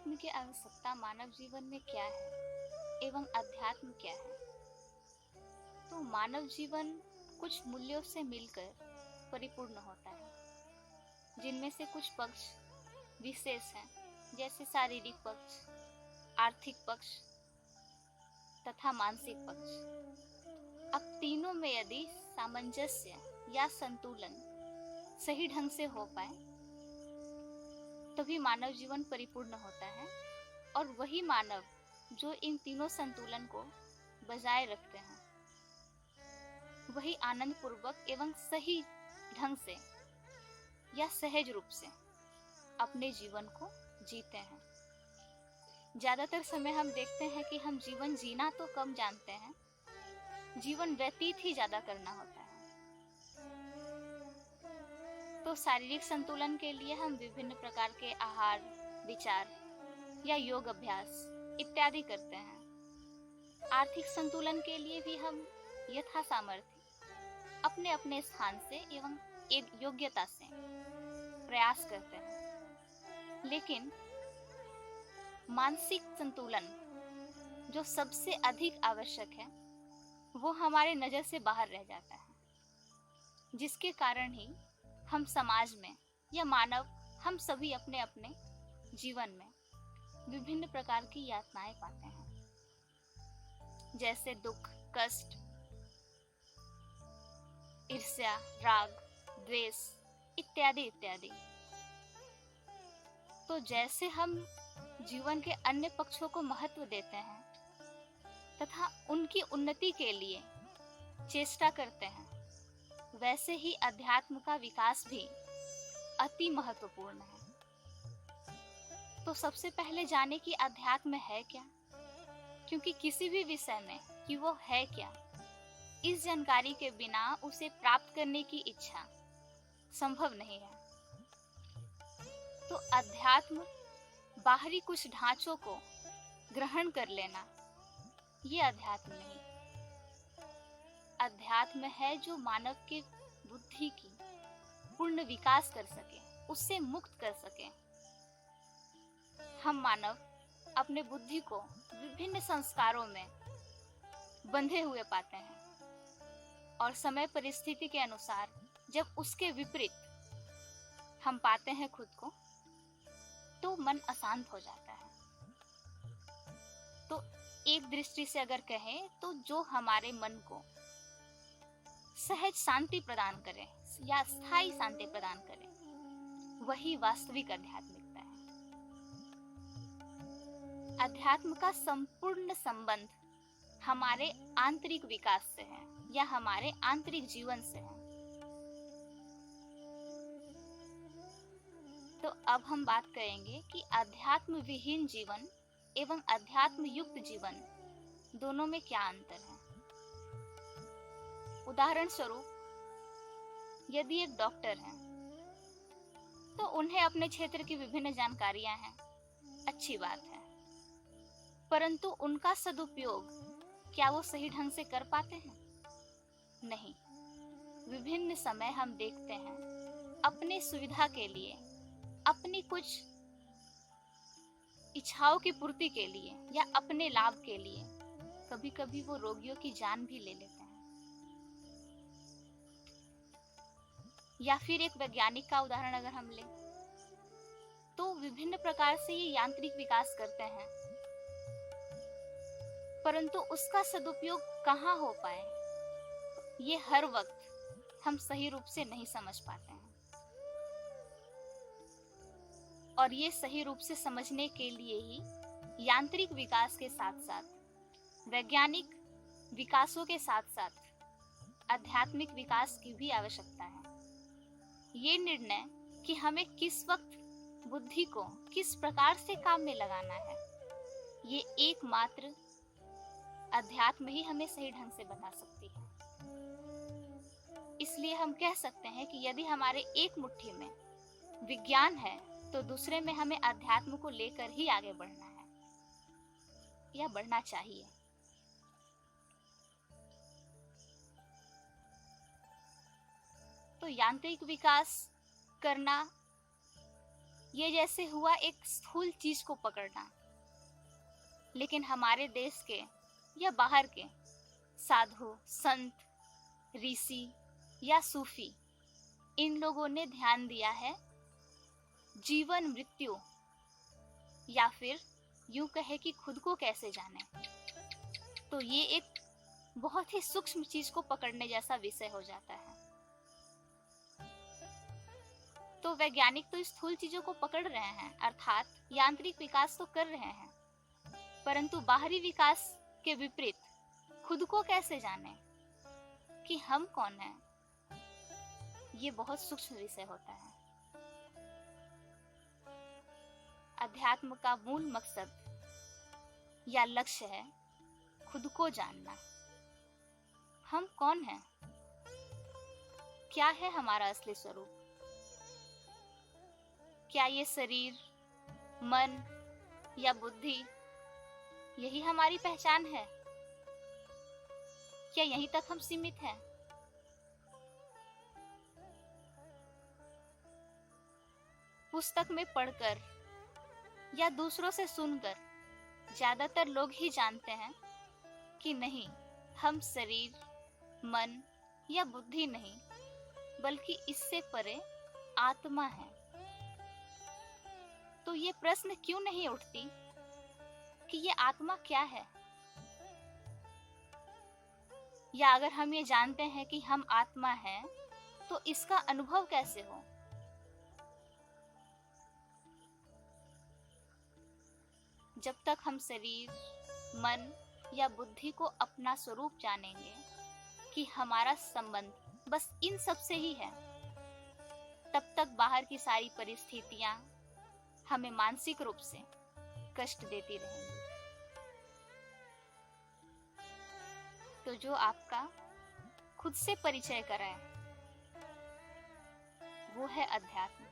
अध्यात्म की आवश्यकता मानव जीवन में क्या है एवं अध्यात्म क्या है? तो मानव जीवन कुछ मूल्यों से मिलकर परिपूर्ण होता है, जिनमें से कुछ पक्ष विशेष हैं, जैसे शारीरिक पक्ष, आर्थिक पक्ष तथा मानसिक पक्ष। अब तीनों में यदि सामंजस्य या संतुलन सही ढंग से हो पाए तभी मानव जीवन परिपूर्ण होता है, और वही मानव जो इन तीनों संतुलन को बजाय रखते हैं वही आनंद पूर्वक एवं सही ढंग से या सहज रूप से अपने जीवन को जीते हैं। ज्यादातर समय हम देखते हैं कि हम जीवन जीना तो कम जानते हैं, जीवन व्यतीत ही ज्यादा करना होता है। तो शारीरिक संतुलन के लिए हम विभिन्न प्रकार के आहार, विचार या योग अभ्यास इत्यादि करते हैं। आर्थिक संतुलन के लिए भी हम यथा सामर्थ्य अपने अपने स्थान से एवं एक योग्यता से प्रयास करते हैं, लेकिन मानसिक संतुलन जो सबसे अधिक आवश्यक है वो हमारे नजर से बाहर रह जाता है, जिसके कारण ही हम समाज में या मानव हम सभी अपने अपने जीवन में विभिन्न प्रकार की यातनाएं पाते हैं, जैसे दुख, कष्ट, ईर्ष्या, राग, द्वेष इत्यादि इत्यादि। तो जैसे हम जीवन के अन्य पक्षों को महत्व देते हैं तथा उनकी उन्नति के लिए चेष्टा करते हैं, वैसे ही अध्यात्म का विकास भी अति महत्वपूर्ण है। तो सबसे पहले जाने कि अध्यात्म है क्या, क्योंकि किसी भी विषय में कि वो है क्या, इस जानकारी के बिना उसे प्राप्त करने की इच्छा संभव नहीं है। तो अध्यात्म बाहरी कुछ ढांचों को ग्रहण कर लेना ये अध्यात्म नहीं। अध्यात्म है जो मानव के बुद्धि की पूर्ण विकास कर सके, उससे मुक्त कर सके। हम मानव अपने बुद्धि को विभिन्न संस्कारों में बंधे हुए पाते हैं, और समय परिस्थिति के अनुसार जब उसके विपरीत हम पाते हैं खुद को, तो मन अशांत हो जाता है। तो एक दृष्टि से अगर कहें तो जो हमारे मन को सहज शांति प्रदान करे या स्थायी शांति प्रदान करे, वही वास्तविक आध्यात्मिकता है। अध्यात्म का संपूर्ण संबंध हमारे आंतरिक विकास से है या हमारे आंतरिक जीवन से है। तो अब हम बात करेंगे कि अध्यात्म विहीन जीवन एवं अध्यात्म युक्त जीवन दोनों में क्या अंतर है। उदाहरण स्वरूप, यदि एक डॉक्टर है तो उन्हें अपने क्षेत्र की विभिन्न जानकारियां हैं, अच्छी बात है, परंतु उनका सदुपयोग क्या वो सही ढंग से कर पाते हैं? नहीं। विभिन्न समय हम देखते हैं अपने सुविधा के लिए, अपनी कुछ इच्छाओं की पूर्ति के लिए या अपने लाभ के लिए कभी कभी वो रोगियों की जान भी ले लेते हैं। या फिर एक वैज्ञानिक का उदाहरण अगर हम लें तो विभिन्न प्रकार से ये यांत्रिक विकास करते हैं, परंतु उसका सदुपयोग कहाँ हो पाए ये हर वक्त हम सही रूप से नहीं समझ पाते हैं। और ये सही रूप से समझने के लिए ही यांत्रिक विकास के साथ साथ वैज्ञानिक विकासों के साथ साथ आध्यात्मिक विकास की भी आवश्यकता है। ये निर्णय कि हमें किस वक्त बुद्धि को किस प्रकार से काम में लगाना है, ये एकमात्र अध्यात्म ही हमें सही ढंग से बता सकती है। इसलिए हम कह सकते हैं कि यदि हमारे एक मुट्ठी में विज्ञान है तो दूसरे में हमें अध्यात्म को लेकर ही आगे बढ़ना है या बढ़ना चाहिए। तो यांत्रिक विकास करना ये जैसे हुआ एक स्थूल चीज को पकड़ना। लेकिन हमारे देश के या बाहर के साधु, संत, ऋषि या सूफी, इन लोगों ने ध्यान दिया है जीवन मृत्यु, या फिर यूं कहे कि खुद को कैसे जाने। तो ये एक बहुत ही सूक्ष्म चीज को पकड़ने जैसा विषय हो जाता है। तो वैज्ञानिक तो स्थूल चीजों को पकड़ रहे हैं, अर्थात यांत्रिक विकास तो कर रहे हैं, परंतु बाहरी विकास के विपरीत खुद को कैसे जाने कि हम कौन हैं, ये बहुत सूक्ष्म विषय होता है। अध्यात्म का मूल मकसद या लक्ष्य है खुद को जानना। हम कौन हैं? क्या है हमारा असली स्वरूप? क्या ये शरीर, मन या बुद्धि, यही हमारी पहचान है? क्या यहीं तक हम सीमित हैं? पुस्तक में पढ़कर या दूसरों से सुनकर ज्यादातर लोग ही जानते हैं कि नहीं, हम शरीर, मन या बुद्धि नहीं, बल्कि इससे परे आत्मा है। तो ये प्रश्न क्यों नहीं उठती कि ये आत्मा क्या है? या अगर हम ये जानते हैं कि हम आत्मा हैं, तो इसका अनुभव कैसे हो? जब तक हम शरीर, मन या बुद्धि को अपना स्वरूप जानेंगे कि हमारा संबंध बस इन सब से ही है, तब तक बाहर की सारी परिस्थितियां हमें मानसिक रूप से कष्ट देती रहेंगी। तो जो आपका खुद से परिचय कराए, वो है अध्यात्म।